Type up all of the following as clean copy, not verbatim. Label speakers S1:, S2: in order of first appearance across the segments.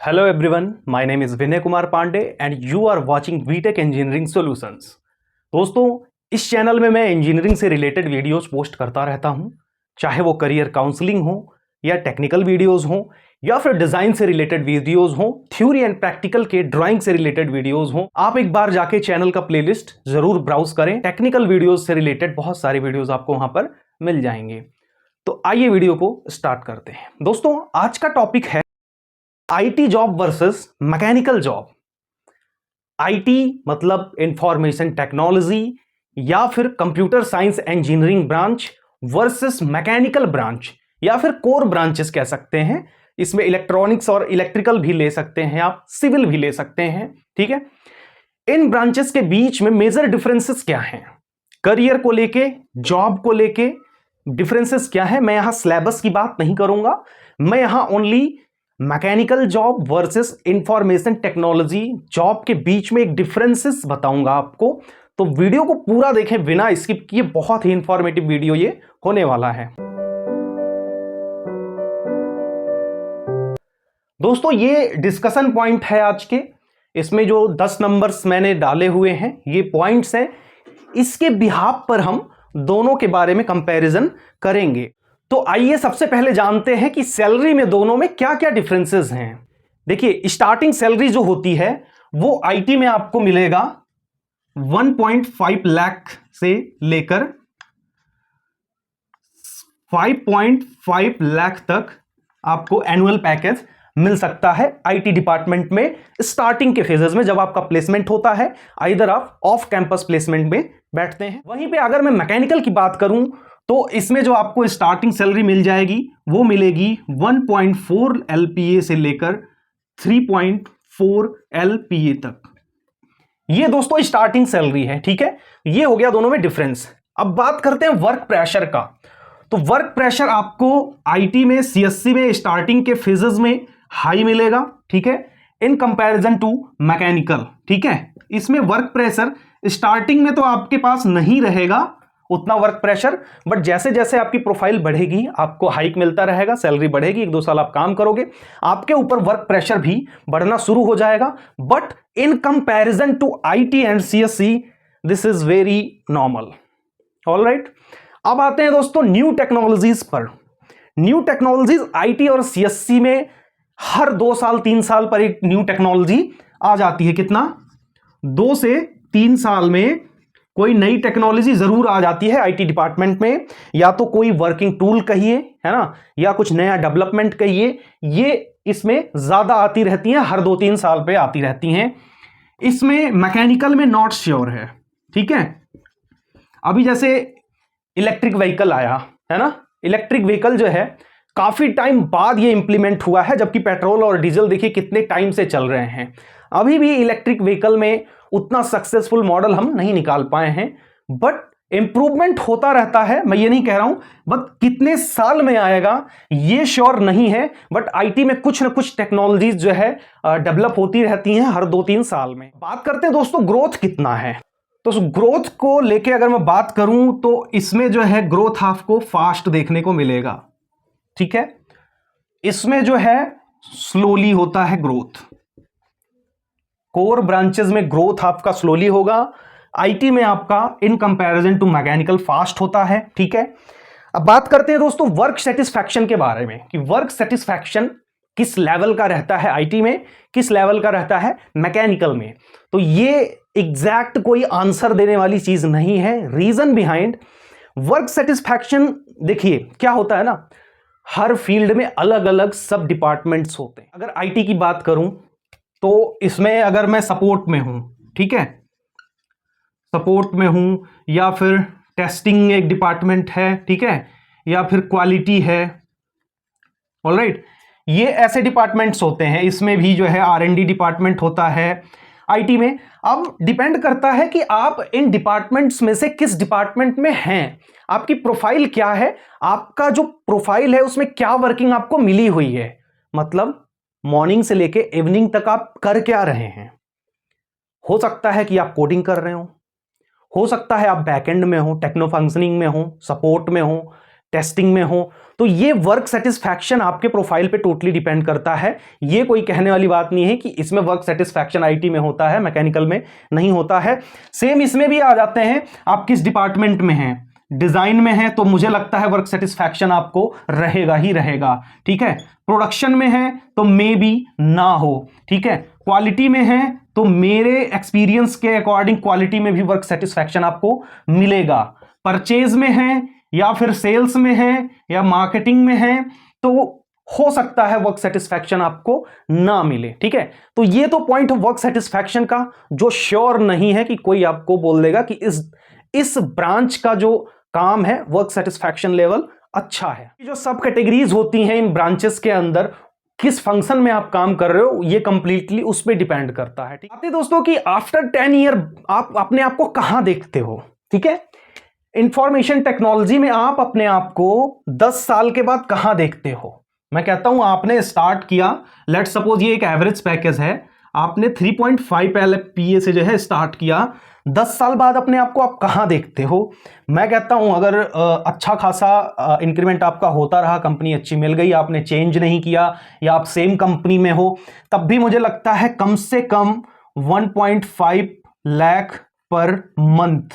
S1: Hello everyone, my name is Vinay Kumar Pandey and you are watching VTech Engineering Solutions। दोस्तों, इस channel में मैं engineering से related videos post करता रहता हूं, चाहे वो करियर काउंसलिंग हो या टेक्निकल वीडियोस हो या फिर डिजाइन से रिलेटेड वीडियोस हो, थ्योरी एंड प्रैक्टिकल के ड्राइंग से रिलेटेड वीडियोस हो। आप एक बार जाके चैनल का प्लेलिस्ट जरूर ब्राउज करें, टेक्निकल वीडियोस से रिलेटेड बहुत सारे वीडियोस आपको वहां पर मिल जाएंगे। तो आइए वीडियो को स्टार्ट करते हैं। दोस्तों, आज का टॉपिक है IT job versus mechanical job. IT मतलब इंफॉर्मेशन टेक्नोलॉजी या फिर computer science engineering branch versus mechanical branch या फिर कोर ब्रांचेस कह सकते हैं। इसमें इलेक्ट्रॉनिक्स और इलेक्ट्रिकल भी ले सकते हैं, आप सिविल भी ले सकते हैं। ठीक है, इन ब्रांचेस के बीच में मेजर डिफरेंसेस क्या हैं, करियर को लेके, जॉब को लेके डिफरेंसेस क्या है। मैं यहां सिलेबस की बात नहीं करूंगा, मैं यहां only mechanical job versus information technology job के बीच में एक डिफरेंसेस बताऊंगा आपको। तो वीडियो को पूरा देखें बिना स्किप किए, बहुत ही इंफॉर्मेटिव वीडियो ये होने वाला है। दोस्तों, ये डिस्कशन पॉइंट है आज के। इसमें जो 10 नंबर्स मैंने डाले हुए हैं, ये पॉइंट्स हैं। इसके बिहाफ पर हम दोनों के बारे में कंपैरिजन करेंगे। तो आइए सबसे पहले जानते हैं कि सैलरी में दोनों में क्या क्या डिफरेंसेस हैं। देखिए, स्टार्टिंग सैलरी जो होती है वो आईटी में आपको मिलेगा 1.5 लाख से लेकर 5.5 लाख तक आपको एनुअल पैकेज मिल सकता है आईटी डिपार्टमेंट में स्टार्टिंग के फेजेस में, जब आपका प्लेसमेंट होता है। इधर आप ऑफ कैंपस प्लेसमेंट में बैठते हैं। वहीं पे अगर मैं मैकेनिकल की बात करूं तो इसमें जो आपको स्टार्टिंग सैलरी मिल जाएगी वो मिलेगी 1.4 LPA से लेकर 3.4 LPA तक। ये दोस्तों स्टार्टिंग सैलरी है। ठीक है, ये हो गया दोनों में डिफरेंस। अब बात करते हैं वर्क प्रेशर का। तो वर्क प्रेशर आपको आईटी में, सीएससी में स्टार्टिंग के फेजेस में हाई मिलेगा। ठीक है, इन कंपैरिजन टू मैकेनिकल। ठीक है, इसमें वर्क प्रेशर स्टार्टिंग में तो आपके पास नहीं रहेगा उतना वर्क प्रेशर, बट जैसे जैसे आपकी प्रोफाइल बढ़ेगी आपको हाइक मिलता रहेगा, सैलरी बढ़ेगी, 1-2 साल आप काम करोगे, आपके ऊपर वर्क प्रेशर भी बढ़ना शुरू हो जाएगा। But in comparison to IT and CSC this is very normal. Alright, अब आते हैं दोस्तों न्यू टेक्नोलॉजीज पर। न्यू टेक्नोलॉजीज आईटी और सीएससी में हर 2 साल 3 साल पर एक न्यू टेक्नोलॉजी आ जाती है। कितना, 2 से 3 साल में कोई नई टेक्नोलॉजी जरूर आ जाती है आईटी डिपार्टमेंट में। या तो कोई वर्किंग टूल कहिए, है ना, या कुछ नया डेवलपमेंट कहिए, ये इसमें ज्यादा आती रहती हैं, हर 2-3 साल पे आती रहती हैं। इसमें मैकेनिकल में नॉट श्योर है। ठीक है, अभी जैसे इलेक्ट्रिक व्हीकल आया है ना, इलेक्ट्रिक व्हीकल जो है काफी टाइम बाद ये इंप्लीमेंट हुआ है, जबकि पेट्रोल और डीजल देखिए कितने टाइम से चल रहे हैं। अभी भी इलेक्ट्रिक व्हीकल में उतना सक्सेसफुल मॉडल हम नहीं निकाल पाए हैं, बट इंप्रूवमेंट होता रहता है। मैं ये नहीं कह रहा हूं, बट कितने साल में आएगा ये श्योर नहीं है। बट आईटी में कुछ ना कुछ टेक्नोलॉजीज जो है डेवलप होती रहती हैं हर 2-3 साल में। बात करते हैं दोस्तों ग्रोथ कितना है। तो ग्रोथ को लेके अगर मैं बात करूं तो इसमें जो है ग्रोथ आपको फास्ट देखने को मिलेगा। ठीक है, इसमें जो है स्लोली होता है ग्रोथ। कोर ब्रांचेस में ग्रोथ आपका स्लोली होगा, आईटी में आपका in comparison to mechanical fast होता है। ठीक है, अब बात करते हैं दोस्तों वर्क सेटिस्फैक्शन के बारे में कि वर्क सेटिस्फैक्शन किस लेवल का रहता है आईटी में, किस लेवल का रहता है मैकेनिकल में। तो ये एग्जैक्ट कोई आंसर देने वाली चीज नहीं है। रीजन बिहाइंड वर्क सेटिस्फैक्शन, देखिए क्या होता है ना, हर फील्ड में अलग अलग सब डिपार्टमेंट्स होते हैं। अगर आईटी की बात करूं तो इसमें अगर मैं सपोर्ट में हूं, ठीक है, सपोर्ट में हूं, या फिर टेस्टिंग एक डिपार्टमेंट है, ठीक है, या फिर क्वालिटी है। ऑलराइट, ये ऐसे डिपार्टमेंट्स होते हैं। इसमें भी जो है R&D डिपार्टमेंट होता है आईटी में। अब डिपेंड करता है कि आप इन डिपार्टमेंट्स में से किस डिपार्टमेंट में हैं, आपकी प्रोफाइल क्या है, आपका जो प्रोफाइल है उसमें क्या वर्किंग आपको मिली हुई है। मतलब मॉर्निंग से लेके इवनिंग तक आप कर क्या रहे हैं। हो सकता है कि आप कोडिंग कर रहे हो सकता है आप बैकएंड में हो, टेक्नो फंक्शनिंग में हो, सपोर्ट में हो, टेस्टिंग में हो, तो ये वर्क सेटिस्फैक्शन आपके प्रोफाइल पे टोटली डिपेंड करता है। ये कोई कहने वाली बात नहीं है कि इसमें वर्क सेटिस्फैक्शन आईटी में होता है, मैकेनिकल में नहीं होता है। सेम इसमें भी आ जाते हैं, आप किस डिपार्टमेंट में हैं, डिजाइन में है तो मुझे लगता है वर्क सेटिस्फैक्शन आपको रहेगा ही रहेगा, ठीक है। प्रोडक्शन में है तो मे बी ना हो, ठीक है। क्वालिटी में है तो मेरे एक्सपीरियंस के अकॉर्डिंग क्वालिटी में भी वर्क सेटिस्फैक्शन आपको मिलेगा। परचेज में है या फिर सेल्स में है या मार्केटिंग में है तो हो सकता है वर्क सेटिस्फैक्शन आपको ना मिले, ठीक है। तो ये तो पॉइंट वर्क सेटिस्फैक्शन का जो श्योर नहीं है कि कोई आपको बोल देगा कि इस ब्रांच का जो काम है वर्क सेटिस्फैक्शन लेवल अच्छा है। जो सब कैटेगरीज होती हैं इन ब्रांचेस के अंदर, किस फंक्शन में आप काम कर रहे हो ये कंप्लीटली उस पर डिपेंड करता है। आते दोस्तों कि आफ्टर 10 ईयर आप अपने आप को कहां देखते हो, ठीक है। इंफॉर्मेशन टेक्नोलॉजी में आप अपने आप को 10 साल के बाद कहां देखते हो। मैं कहता हूं आपने स्टार्ट किया, लेट सपोज ये एक एवरेज पैकेज है, आपने 3.5 LPA से जो है स्टार्ट किया, 10 साल बाद अपने आप को आप कहां देखते हो। मैं कहता हूं अगर अच्छा खासा इंक्रीमेंट आपका होता रहा, कंपनी अच्छी मिल गई, आपने चेंज नहीं किया या आप सेम कंपनी में हो, तब भी मुझे लगता है कम से कम 1.5 लाख पर मंथ,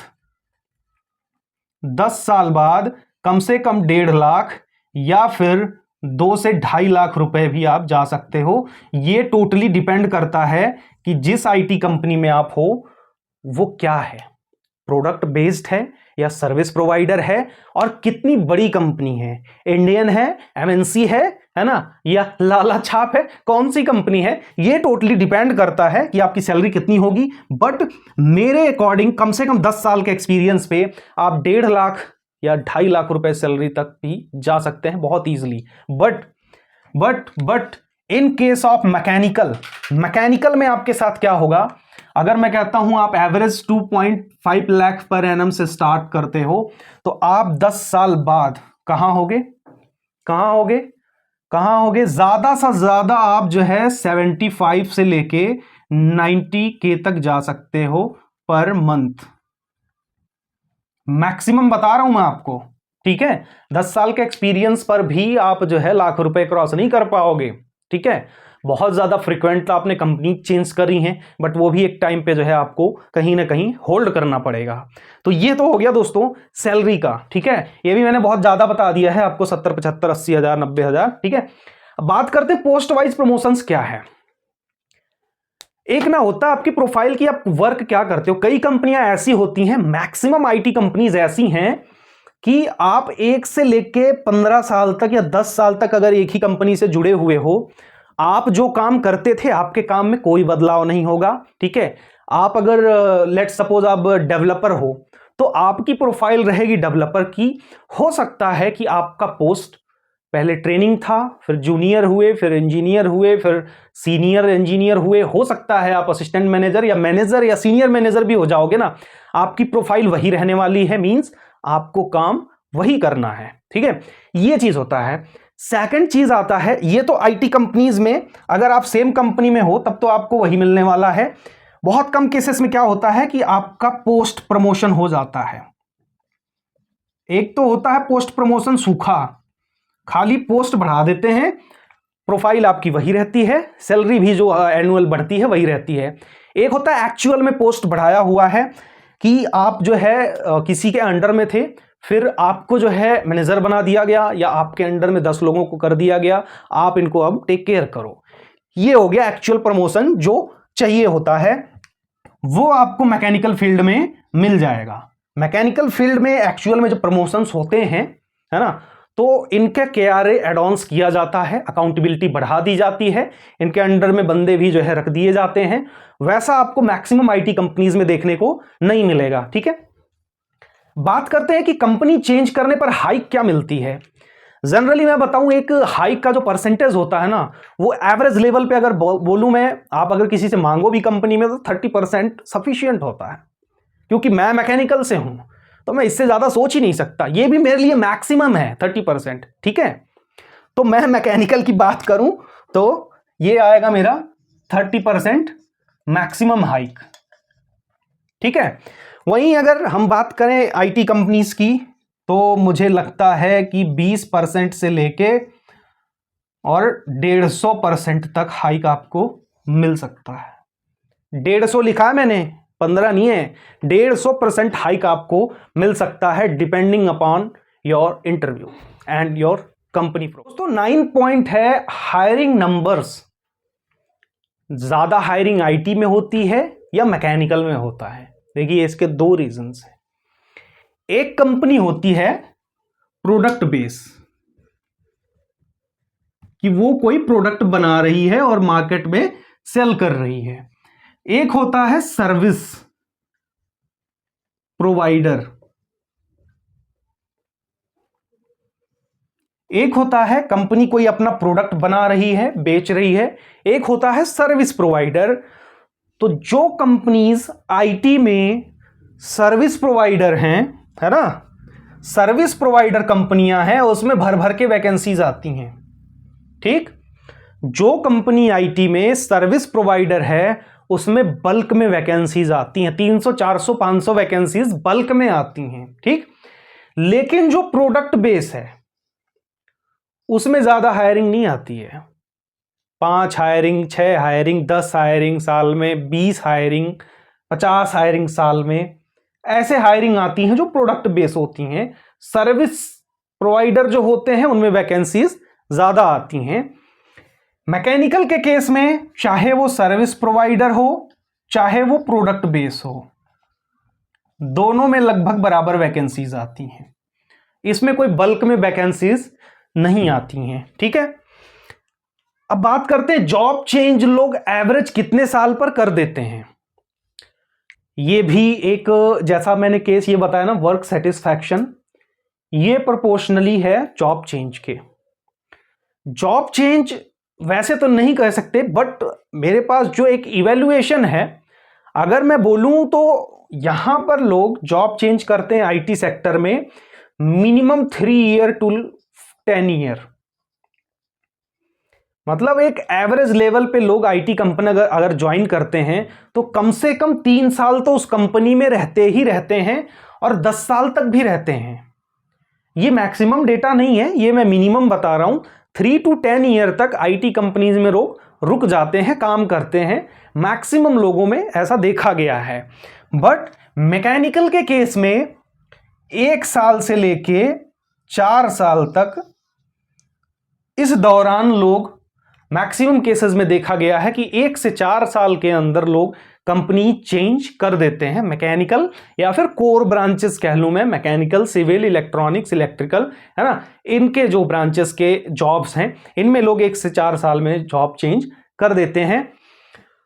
S1: 10 साल बाद कम से कम 1.5 लाख या फिर 2 से 2.5 लाख रुपए भी आप जा सकते हो। ये टोटली डिपेंड करता है कि जिस आईटी कंपनी में आप हो वो क्या है, प्रोडक्ट बेस्ड है या सर्विस प्रोवाइडर है, और कितनी बड़ी कंपनी है, इंडियन है, एमएनसी है ना, या लाला छाप है, कौन सी कंपनी है, ये टोटली डिपेंड करता है कि आपकी सैलरी कितनी होगी। बट मेरे अकॉर्डिंग कम से कम 10 साल के एक्सपीरियंस पे आप 1.5 लाख या 2.5 लाख रुपए सैलरी तक भी जा सकते हैं बहुत easily. But in case of mechanical में आपके साथ क्या होगा, अगर मैं कहता हूं आप एवरेज 2.5 लाख पर एनम से स्टार्ट करते हो तो आप 10 साल बाद कहां होगे, ज्यादा से ज्यादा आप जो है 75 से लेके 90K तक जा सकते हो पर मंथ, मैक्सिमम बता रहा हूं मैं आपको, ठीक है। 10 साल के एक्सपीरियंस पर भी आप जो है लाख रुपए क्रॉस नहीं कर पाओगे, ठीक है। बहुत ज्यादा फ्रीक्वेंट आपने कंपनी चेंज करी हैं, बट वो भी एक टाइम पे जो है आपको कहीं ना कहीं होल्ड करना पड़ेगा। तो ये तो हो गया दोस्तों सैलरी का, ठीक है। ये भी मैंने बहुत ज्यादा बता दिया है आपको, 70, 75, 80 हजार, 90 हजार, ठीक है। अब बात करते हैं पोस्ट वाइज प्रमोशंस क्या है। एक ना होता है आपकी प्रोफाइल की आप वर्क क्या करते हो। कई कंपनियां ऐसी होती हैं, मैक्सिमम आईटी कंपनीज ऐसी हैं कि आप 1 से लेके 15 साल तक या 10 साल तक अगर एक ही कंपनी से जुड़े हुए हो, आप जो काम करते थे आपके काम में कोई बदलाव नहीं होगा, ठीक है। आप अगर लेट सपोज आप डेवलपर हो तो आपकी प्रोफाइल रहेगी डेवलपर की। हो सकता है कि आपका पोस्ट पहले ट्रेनिंग था, फिर जूनियर हुए, फिर इंजीनियर हुए, फिर सीनियर इंजीनियर हुए, हो सकता है आप असिस्टेंट मैनेजर या मैनेजर या सीनियर मैनेजर भी हो जाओगे ना। आपकी प्रोफाइल वही रहने वाली है, मींस आपको काम वही करना है, ठीक है। ये चीज होता है। सेकंड चीज आता है, ये तो आईटी कंपनीज में अगर आप सेम कंपनी में हो तब तो आपको वही मिलने वाला है। बहुत कम केसेस में क्या होता है कि आपका पोस्ट प्रमोशन हो जाता है। एक तो होता है पोस्ट प्रमोशन सूखा, खाली पोस्ट बढ़ा देते हैं, प्रोफाइल आपकी वही रहती है, सैलरी भी जो एनुअल बढ़ती है वही रहती है। एक होता है एक्चुअल में पोस्ट बढ़ाया हुआ है कि आप जो है किसी के अंडर में थे, फिर आपको जो है मैनेजर बना दिया गया या आपके अंडर में 10 लोगों को कर दिया गया, आप इनको अब टेक केयर करो। ये हो गया एक्चुअल प्रमोशन जो चाहिए होता है, वो आपको मैकेनिकल फील्ड में मिल जाएगा। मैकेनिकल फील्ड में एक्चुअल में जो प्रमोशंस होते हैं, है ना, तो इनके KRA एडवांस किया जाता है, अकाउंटेबिलिटी बढ़ा दी जाती है, इनके अंडर में बंदे भी जो है रख दिए जाते हैं। वैसा आपको मैक्सिमम आईटी कंपनीज में देखने को नहीं मिलेगा, ठीक है। बात करते हैं कि कंपनी चेंज करने पर हाइक क्या मिलती है। जनरली मैं बताऊं, एक हाइक का जो परसेंटेज होता है ना, वो एवरेज लेवल पे अगर बोलूं मैं, आप अगर किसी से मांगो भी कंपनी में तो 30% सफिशिएंट होता है। क्योंकि मैं मैकेनिकल से हूं तो मैं इससे ज्यादा सोच ही नहीं सकता, ये भी मेरे लिए मैक्सिमम है 30%, ठीक है। तो मैं मैकेनिकल की बात करूं तो ये आएगा मेरा 30% मैक्सिमम हाइक, ठीक है। वहीं अगर हम बात करें आईटी कंपनीज की तो मुझे लगता है कि 20% से लेके और 150% तक हाइक आपको मिल सकता है। 150 लिखा है मैंने, 15 नहीं है। 150% हाइक आपको मिल सकता है depending upon your interview and your company. दोस्तों 9 पॉइंट है हायरिंग नंबर्स। ज्यादा हायरिंग आईटी में होती है या मैकेनिकल में होता है? देखिए इसके 2 रीजंस हैं। एक कंपनी होती है प्रोडक्ट बेस, कि वो कोई प्रोडक्ट बना रही है और मार्केट में सेल कर रही है। एक होता है सर्विस प्रोवाइडर, एक होता है कंपनी कोई अपना प्रोडक्ट बना रही है, बेच रही है। एक होता है सर्विस प्रोवाइडर। तो जो कंपनीज आईटी में सर्विस प्रोवाइडर हैं, है ना, सर्विस प्रोवाइडर कंपनियां हैं, उसमें भर भर के वैकेंसीज आती हैं। ठीक, जो कंपनी आईटी में सर्विस प्रोवाइडर है उसमें बल्क में वैकेंसीज आती हैं, 300 400 500 वैकेंसीज बल्क में आती हैं। ठीक, लेकिन जो प्रोडक्ट बेस है उसमें ज्यादा हायरिंग नहीं आती है। 5 हायरिंग, 6 हायरिंग, 10 हायरिंग साल में, 20 हायरिंग, 50 हायरिंग साल में, ऐसे हायरिंग आती हैं जो प्रोडक्ट बेस होती हैं। सर्विस प्रोवाइडर जो होते हैं उनमें वैकेंसीज ज्यादा आती हैं। मैकेनिकल के केस में चाहे वो सर्विस प्रोवाइडर हो चाहे वो प्रोडक्ट बेस हो, दोनों में लगभग बराबर वैकेंसीज आती हैं। इसमें कोई बल्क में वैकेंसीज नहीं आती हैं। ठीक है, अब बात करते हैं जॉब चेंज लोग एवरेज कितने साल पर कर देते हैं। ये भी एक, जैसा मैंने केस ये बताया ना, वर्क सेटिस्फैक्शन, ये प्रोपोर्शनली है जॉब चेंज के। जॉब चेंज वैसे तो नहीं कह सकते, बट मेरे पास जो एक इवैल्यूएशन है, अगर मैं बोलूं तो यहां पर लोग जॉब चेंज करते हैं आईटी सेक्टर में मिनिमम 3 ईयर टू 10 ईयर। मतलब एक एवरेज लेवल पे लोग आईटी कंपनी अगर ज्वाइन करते हैं तो कम से कम 3 साल तो उस कंपनी में रहते ही रहते हैं और 10 साल तक भी रहते हैं। ये मैक्सिमम डेटा नहीं है, ये मैं मिनिमम बता रहा हूं। 3 to 10 ईयर तक आईटी कंपनीज में लोग रुक जाते हैं, काम करते हैं, मैक्सिमम लोगों में ऐसा देखा गया है। बट मैकेनिकल के केस में 1 साल से लेके 4 साल तक, इस दौरान लोग मैक्सिमम केसेस में देखा गया है कि 1 से 4 साल के अंदर लोग कंपनी चेंज कर देते हैं। मैकेनिकल या फिर कोर ब्रांचेस कह लूं मैं, मैकेनिकल, सिविल, इलेक्ट्रॉनिक्स, इलेक्ट्रिकल, है ना, इनके जो ब्रांचेस के जॉब्स हैं इनमें लोग 1 से 4 साल में जॉब चेंज कर देते हैं।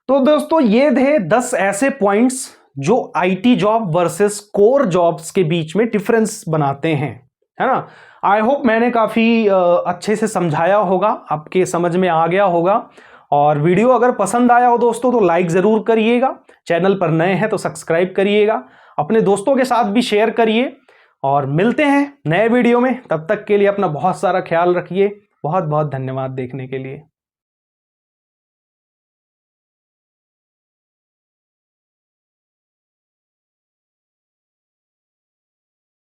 S1: तो दोस्तों ये थे 10 ऐसे पॉइंट्स जो IT job versus core jobs के बीच में डिफरेंस बनाते हैं, है ना। आई होप मैंने काफी अच्छे से समझाया होगा, आपके समझ में आ गया होगा। और वीडियो अगर पसंद आया हो दोस्तों तो लाइक जरूर करिएगा, चैनल पर नए हैं तो सब्सक्राइब करिएगा, अपने दोस्तों के साथ भी शेयर करिए। और मिलते हैं नए वीडियो में, तब तक के लिए अपना बहुत सारा ख्याल रखिए। बहुत बहुत धन्यवाद देखने के लिए।